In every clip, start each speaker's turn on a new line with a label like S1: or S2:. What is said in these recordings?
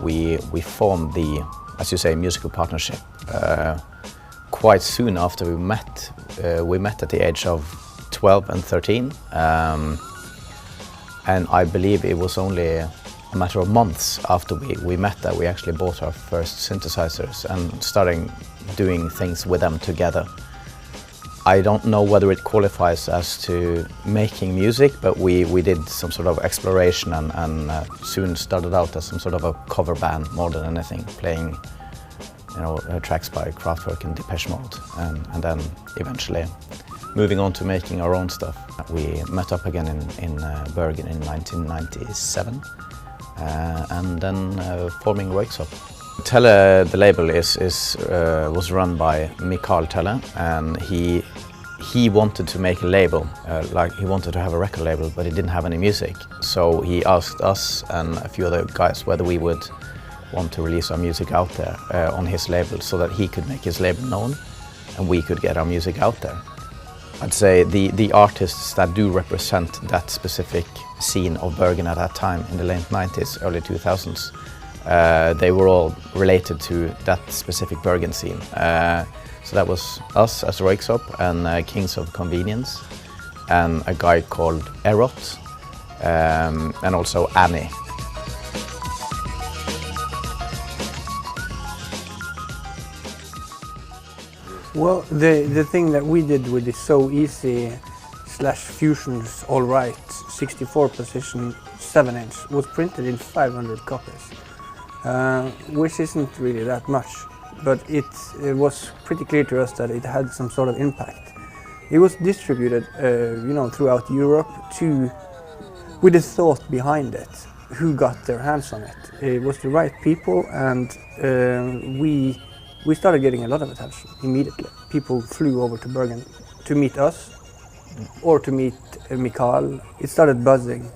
S1: we formed the, as you say, musical partnership quite soon after we met. We met at the age of 12 and 13, and I believe it was only a matter of months after we met that we actually bought our first synthesizers and started doing things with them together. I don't know whether it qualifies as to making music, but we did some sort of exploration and soon started out as some sort of a cover band more than anything, playing tracks by Kraftwerk and Depeche Mode, and then eventually moving on to making our own stuff. We met up again in Bergen in 1997 and then forming Røyksopp. Telle, the label, was run by Mikael Telle, and he wanted to make a label, like he wanted to have a record label, but he didn't have any music. So he asked us and a few other guys whether we would want to release our music out there on his label, so that he could make his label known and we could get our music out there. I'd say the artists that do represent that specific scene of Bergen at that time in the late 90s, early 2000s, they were all related to that specific Bergen scene. So that was us as Røyksopp and Kings of Convenience, and a guy called Erot, and also Annie.
S2: Well, the thing that we did with the So Easy / Fusions All Right 64 position 7-inch was printed in 500 copies, which isn't really that much, but it was pretty clear to us that it had some sort of impact. It was distributed, throughout Europe with a thought behind it. Who got their hands on it? It was the right people, and we started getting a lot of attention immediately. People flew over to Bergen to meet us or to meet Mikael. It started buzzing,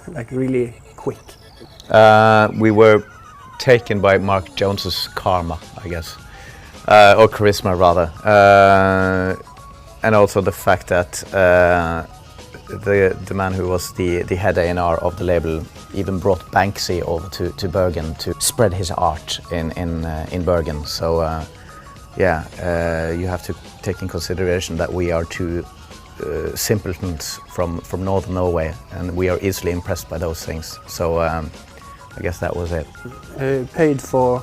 S2: like really quick.
S1: We were taken by Mark Jones's karma, I guess, or charisma rather, and also the fact that the man who was the head A&R of the label even brought Banksy over to Bergen to spread his art in Bergen. So you have to take in consideration that we are two simpletons from northern Norway, and we are easily impressed by those things. So I guess that was it.
S2: Paid for,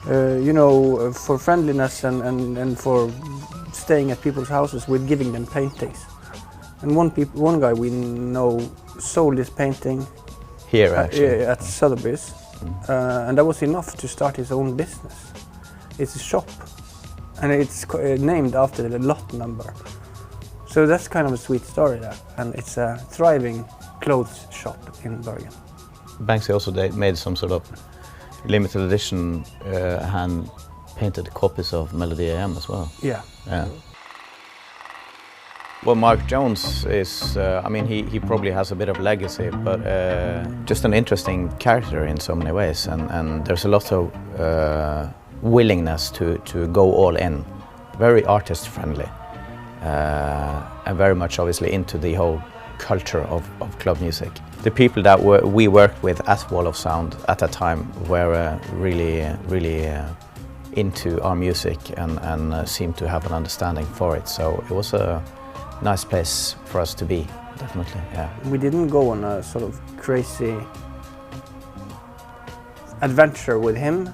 S2: for friendliness and for staying at people's houses with giving them paintings. And one guy we know sold his painting
S1: here actually
S2: at Sotheby's, and that was enough to start his own business. It's a shop, and it's named after the lot number. So that's kind of a sweet story there, and it's a thriving clothes shop in Bergen.
S1: Banksy also made some sort of limited edition hand-painted copies of Melody AM as well.
S2: Yeah.
S1: Well, Mark Jones is, he probably has a bit of legacy, but just an interesting character in so many ways, and there's a lot of willingness to go all in. Very artist-friendly, and very much obviously into the whole culture of club music. The people that we worked with at Wall of Sound at that time were really into our music and seemed to have an understanding for it, so it was a nice place for us to be, definitely, yeah.
S2: We didn't go on a sort of crazy adventure with him,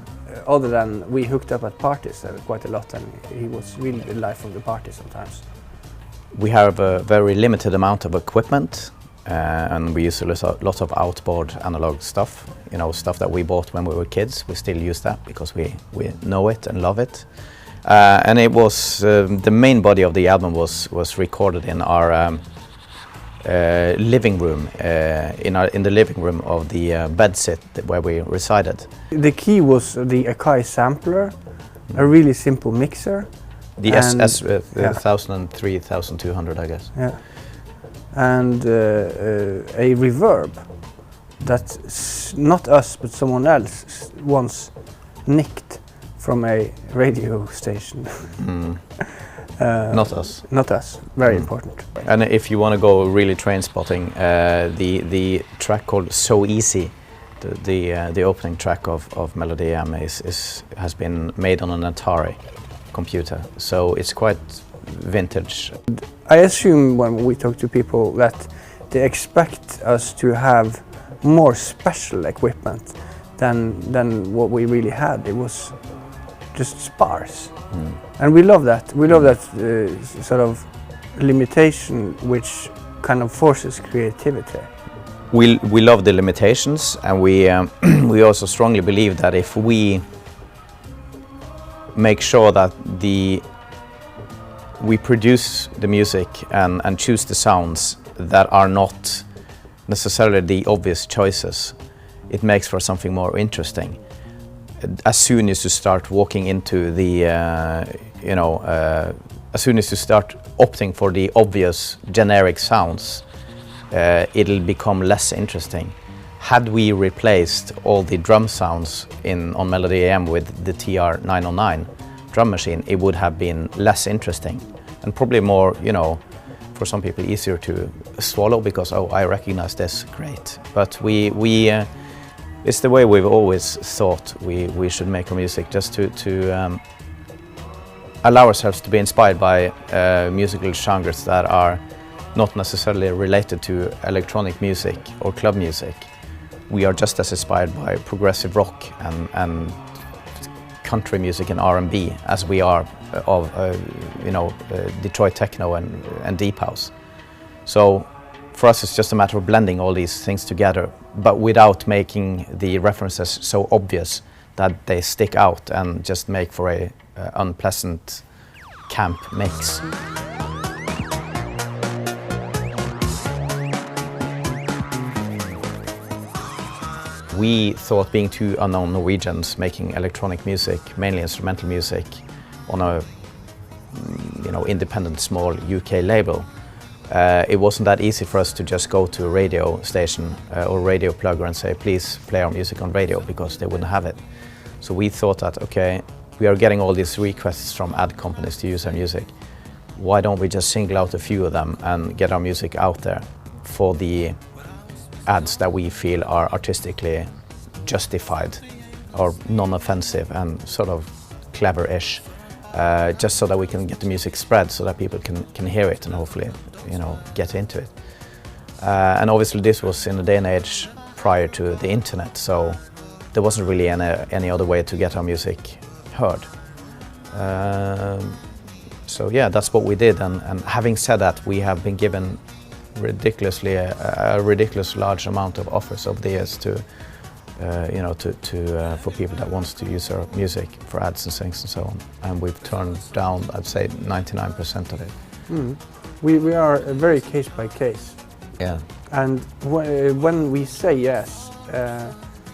S2: other than we hooked up at parties quite a lot, and he was really the life of the party sometimes.
S1: We have a very limited amount of equipment, and we use a lot of outboard analog stuff, stuff that we bought when we were kids. We still use that because we know it and love it. And it was the main body of the album was recorded in our living room, in the living room of the bedsit where we resided.
S2: The key was the Akai sampler, a really simple mixer.
S1: The SS 1003, 1200, I guess.
S2: Yeah, and a reverb that not us but someone else once nicked from a radio station.
S1: Not us.
S2: Not us. Very important.
S1: And if you want to go really train spotting, the track called So Easy The opening track of Melody AM has been made on an Atari computer, so it's quite vintage.
S2: I assume when we talk to people that they expect us to have more special equipment than what we really had. It was just sparse, and we love that. We love that sort of limitation, which kind of forces creativity.
S1: We love the limitations, and we we also strongly believe that if we make sure that we produce the music and choose the sounds that are not necessarily the obvious choices, it makes for something more interesting. As soon as you start walking into the, as soon as you start opting for the obvious generic sounds, it'll become less interesting. Had we replaced all the drum sounds on Melody AM with the TR-909 drum machine, it would have been less interesting and probably more, for some people easier to swallow because, oh, I recognize this, great. But it's the way we've always thought we should make our music, just to allow ourselves to be inspired by musical genres that are not necessarily related to electronic music or club music. We are just as inspired by progressive rock and country music and R&B as we are of Detroit techno and deep house. So for us it's just a matter of blending all these things together, but without making the references so obvious that they stick out and just make for a unpleasant camp mix. We thought, being two unknown Norwegians making electronic music, mainly instrumental music, on a independent small UK label, it wasn't that easy for us to just go to a radio station or radio plugger and say, please play our music on radio, because they wouldn't have it. So we thought that, okay, we are getting all these requests from ad companies to use our music. Why don't we just single out a few of them and get our music out there for the ads that we feel are artistically justified or non-offensive and sort of clever-ish, just so that we can get the music spread so that people can hear it and hopefully, get into it. And obviously this was in a day and age prior to the internet, so there wasn't really any other way to get our music heard. So yeah, that's what we did, and having said that, we have been given a ridiculous large amount of offers over the years to for people that wants to use our music for ads and things and so on, and we've turned down, I'd say, 99% of it.
S2: We are very case by case.
S1: Yeah.
S2: And when we say yes,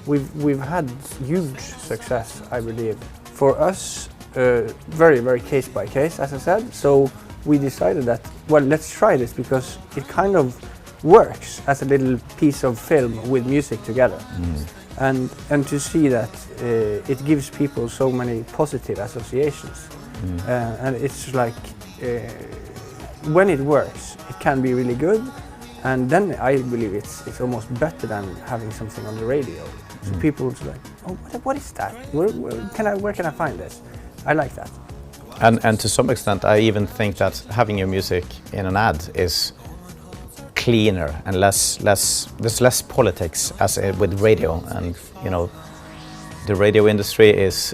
S2: we've had huge success, I believe. For us, very, very case by case, as I said. So we decided that, well, let's try this because it kind of works as a little piece of film with music together. And to see that it gives people so many positive associations. And it's like, when it works, it can be really good. And then I believe it's almost better than having something on the radio. So people would like, oh, what is that? Where can I find this? I like that.
S1: And to some extent, I even think that having your music in an ad is cleaner and there's less politics as with radio. And the radio industry is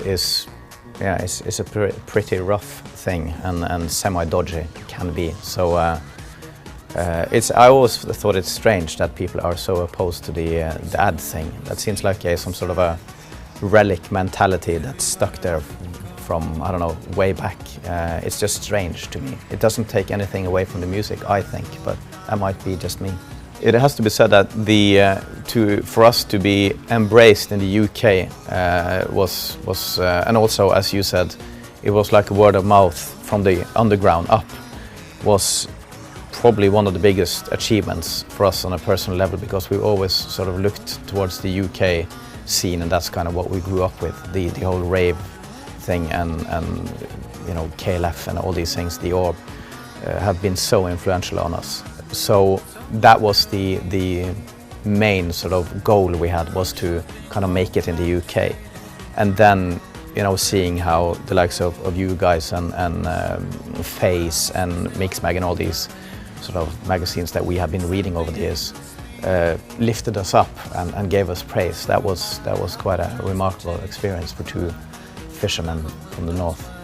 S1: a pretty rough thing and semi-dodgy can be. So I always thought it's strange that people are so opposed to the ad thing. That seems like some sort of a relic mentality that's stuck there from, I don't know, way back. It's just strange to me. It doesn't take anything away from the music, I think, but that might be just me. It has to be said that for us to be embraced in the UK was and also, as you said, it was like a word of mouth from the underground up, was probably one of the biggest achievements for us on a personal level, because we always sort of looked towards the UK scene, and that's kind of what we grew up with, the whole rave thing and KLF and all these things, the Orb, have been so influential on us. So that was the main sort of goal we had was to kind of make it in the UK. And then, you know, seeing how the likes of you guys and Face and Mixmag and all these sort of magazines that we have been reading over the years lifted us up and gave us praise. That was quite a remarkable experience for two fishermen from the north.